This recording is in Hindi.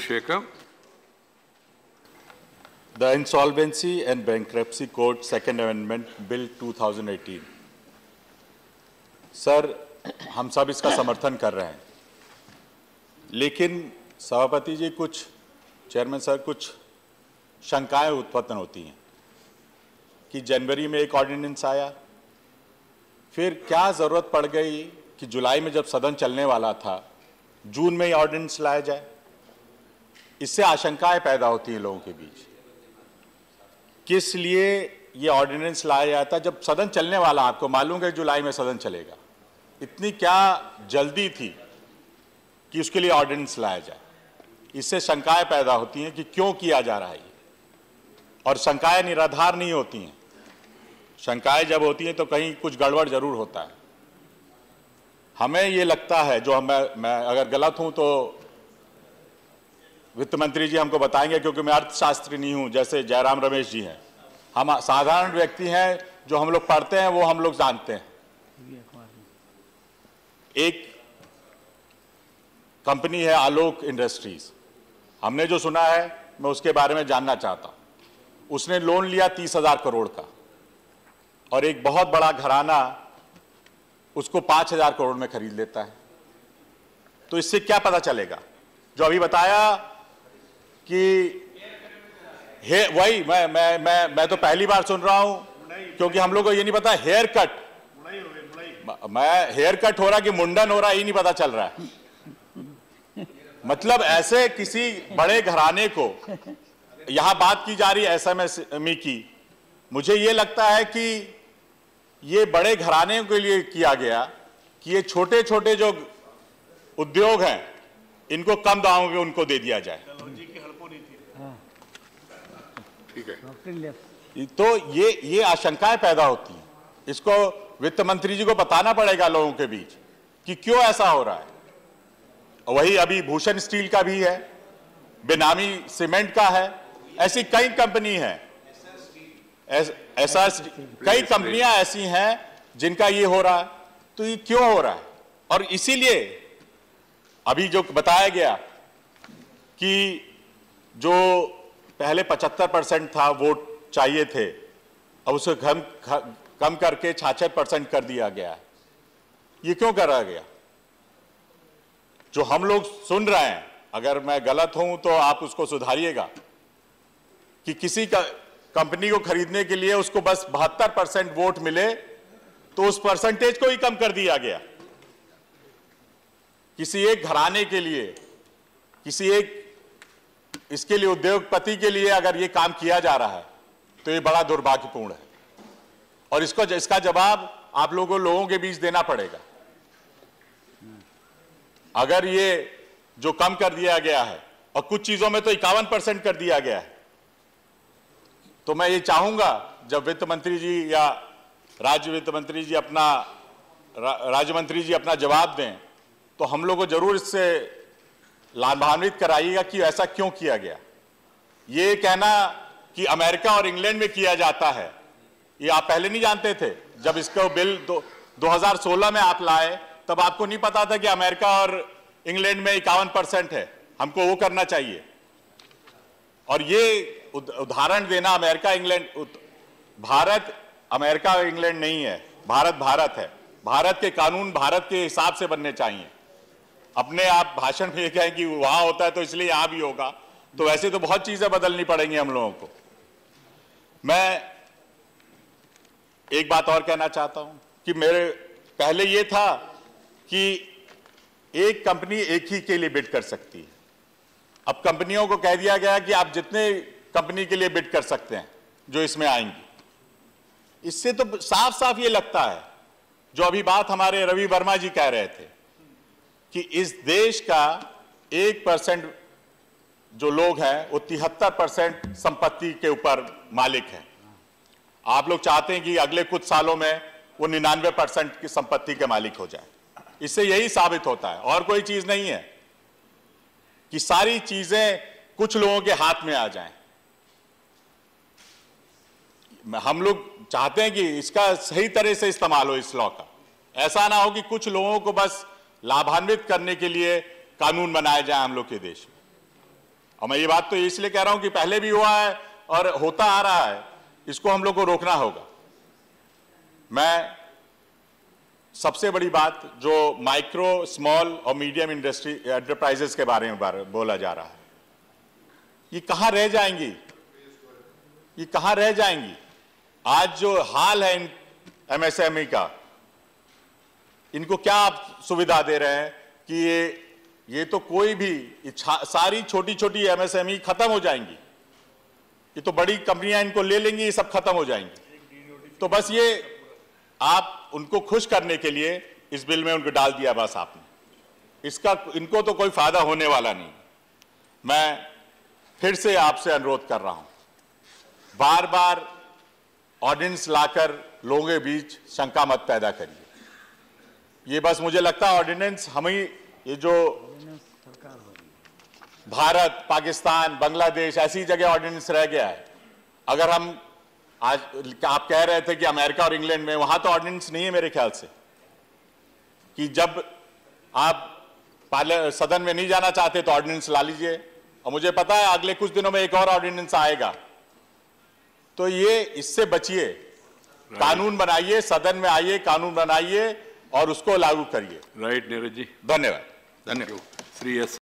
Shekhar. The Insolvency and Bankruptcy Code Second Amendment Bill 2018. Sir, हम सब इसका समर्थन कर रहे हैं, लेकिन सभापति जी चेयरमैन सर कुछ शंकाएं उत्पन्न होती हैं कि जनवरी में एक ऑर्डिनेंस आया, फिर क्या ज़रूरत पड़ गई कि जुलाई में जब सदन चलने वाला था जून में ही ऑर्डिनेंस लाया जाए। इससे आशंकाएं पैदा होती हैं लोगों के बीच, किस लिए ये ऑर्डिनेंस लाया जाता जब सदन चलने वाला। आपको मालूम है जुलाई में सदन चलेगा, इतनी क्या जल्दी थी कि उसके लिए ऑर्डिनेंस लाया जाए। इससे शंकाएं पैदा होती हैं कि क्यों किया जा रहा है ये, और शंकाएं निराधार नहीं होती हैं। शंकाएं जब होती हैं तो कहीं कुछ गड़बड़ जरूर होता है। हमें ये लगता है, जो मैं अगर गलत हूं तो वित्त मंत्री जी हमको बताएंगे, क्योंकि मैं अर्थशास्त्री नहीं हूं जैसे जयराम रमेश जी हैं। हम साधारण व्यक्ति हैं, जो हम लोग पढ़ते हैं वो हम लोग जानते हैं। एक कंपनी है आलोक इंडस्ट्रीज, हमने जो सुना है मैं उसके बारे में जानना चाहता हूं। उसने लोन लिया 30,000 करोड़ का, और एक बहुत बड़ा घराना उसको 5,000 करोड़ में खरीद लेता है। तो इससे क्या पता चलेगा? जो अभी बताया कि वही मैं तो पहली बार सुन रहा हूं, क्योंकि हम लोग को ये नहीं पता हेयर कट, मैं हेयर कट हो रहा कि मुंडन हो रहा ये नहीं पता चल रहा है। मतलब ऐसे किसी बड़े घराने को यहां बात की जा रही है एसएमई की। मुझे ये लगता है कि ये बड़े घराने के लिए किया गया कि ये छोटे छोटे जो उद्योग हैं इनको कम दामों में उनको दे दिया जाए। ठीक है, तो ये आशंकाएं पैदा होती हैं। इसको वित्त मंत्री जी को बताना पड़ेगा लोगों के बीच कि क्यों ऐसा हो रहा है। वही अभी भूषण स्टील का भी है, बेनामी सीमेंट का है, ऐसी कई कंपनी है, ऐसा कई कंपनियां ऐसी हैं जिनका ये हो रहा है। तो ये क्यों हो रहा है? और इसीलिए अभी जो बताया गया कि जो पहले 75% था वोट चाहिए थे, अब उसे कम करके 66% कर दिया गया है। ये क्यों करा गया? जो हम लोग सुन रहे हैं, अगर मैं गलत हूं तो आप उसको सुधारिएगा, कि किसी का कंपनी को खरीदने के लिए उसको बस 72% वोट मिले तो उस परसेंटेज को ही कम कर दिया गया। किसी एक घराने के लिए, किसी एक इसके लिए उद्योगपति के लिए अगर ये काम किया जा रहा है तो ये बड़ा दुर्भाग्यपूर्ण है, और इसका जवाब आप लोगों के बीच देना पड़ेगा। अगर ये जो कम कर दिया गया है, और कुछ चीजों में तो 51% कर दिया गया है, तो मैं ये चाहूंगा जब वित्त मंत्री जी या राज्य मंत्री जी अपना जवाब दें तो हम लोग को जरूर इससे लाभान्वित कराइएगा कि ऐसा क्यों किया गया। ये कहना कि अमेरिका और इंग्लैंड में किया जाता है, ये आप पहले नहीं जानते थे? जब इसको बिल 2016 में आप लाए तब आपको नहीं पता था कि अमेरिका और इंग्लैंड में 51% है। हमको वो करना चाहिए। और ये उदाहरण देना, अमेरिका इंग्लैंड, भारत अमेरिका और इंग्लैंड नहीं है, भारत भारत है। भारत के कानून भारत के हिसाब से बनने चाहिए। अपने आप भाषण में कहें कि वहां होता है तो इसलिए यहां भी होगा, तो वैसे तो बहुत चीजें बदलनी पड़ेंगी हम लोगों को। मैं एक बात और कहना चाहता हूं कि मेरे पहले ये था कि एक कंपनी एक ही के लिए बिड कर सकती है। अब कंपनियों को कह दिया गया कि आप जितने कंपनी के लिए बिड कर सकते हैं जो इसमें आएंगी। इससे तो साफ साफ ये लगता है, जो अभी बात हमारे रवि वर्मा जी कह रहे थे, कि इस देश का 1% जो लोग हैं वो 73% संपत्ति के ऊपर मालिक हैं। आप लोग चाहते हैं कि अगले कुछ सालों में वो 99% की संपत्ति के मालिक हो जाए। इससे यही साबित होता है, और कोई चीज नहीं है, कि सारी चीजें कुछ लोगों के हाथ में आ जाएं। हम लोग चाहते हैं कि इसका सही तरह से इस्तेमाल हो इस लॉ का। ऐसा ना हो कि कुछ लोगों को बस लाभान्वित करने के लिए कानून बनाए जाए हम लोग के देश में। और मैं ये बात तो इसलिए कह रहा हूं कि पहले भी हुआ है और होता आ रहा है, इसको हम लोग को रोकना होगा। मैं सबसे बड़ी बात जो माइक्रो, स्मॉल और मीडियम इंडस्ट्री एंटरप्राइजेस के बारे में बोला जा रहा है, ये कहां रह जाएंगी, ये कहां रह जाएंगी? आज जो हाल है इन एमएसएमई का, इनको क्या आप सुविधा दे रहे हैं कि ये तो कोई भी सारी छोटी छोटी एमएसएमई खत्म हो जाएंगी, ये तो बड़ी कंपनियां इनको ले लेंगी, ये सब खत्म हो जाएंगी। तो बस ये आप उनको खुश करने के लिए इस बिल में उनको डाल दिया बस आपने, इनको तो कोई फायदा होने वाला नहीं। मैं फिर से आपसे अनुरोध कर रहा हूं, बार बार ऑर्डिनेंस लाकर लोगों के बीच शंका मत पैदा करिए। ये बस मुझे लगता है ऑर्डिनेंस हम ही, ये जो भारत, पाकिस्तान, बांग्लादेश ऐसी जगह ऑर्डिनेंस रह गया है। अगर हम आज, आप कह रहे थे कि अमेरिका और इंग्लैंड में, वहां तो ऑर्डिनेंस नहीं है मेरे ख्याल से, कि जब आप सदन में नहीं जाना चाहते तो ऑर्डिनेंस ला लीजिए। और मुझे पता है अगले कुछ दिनों में एक और ऑर्डिनेंस आएगा, तो ये इससे बचिए, कानून बनाइए, सदन में आइए, कानून बनाइए और उसको लागू करिए। राइट नीरज जी, धन्यवाद। श्री एस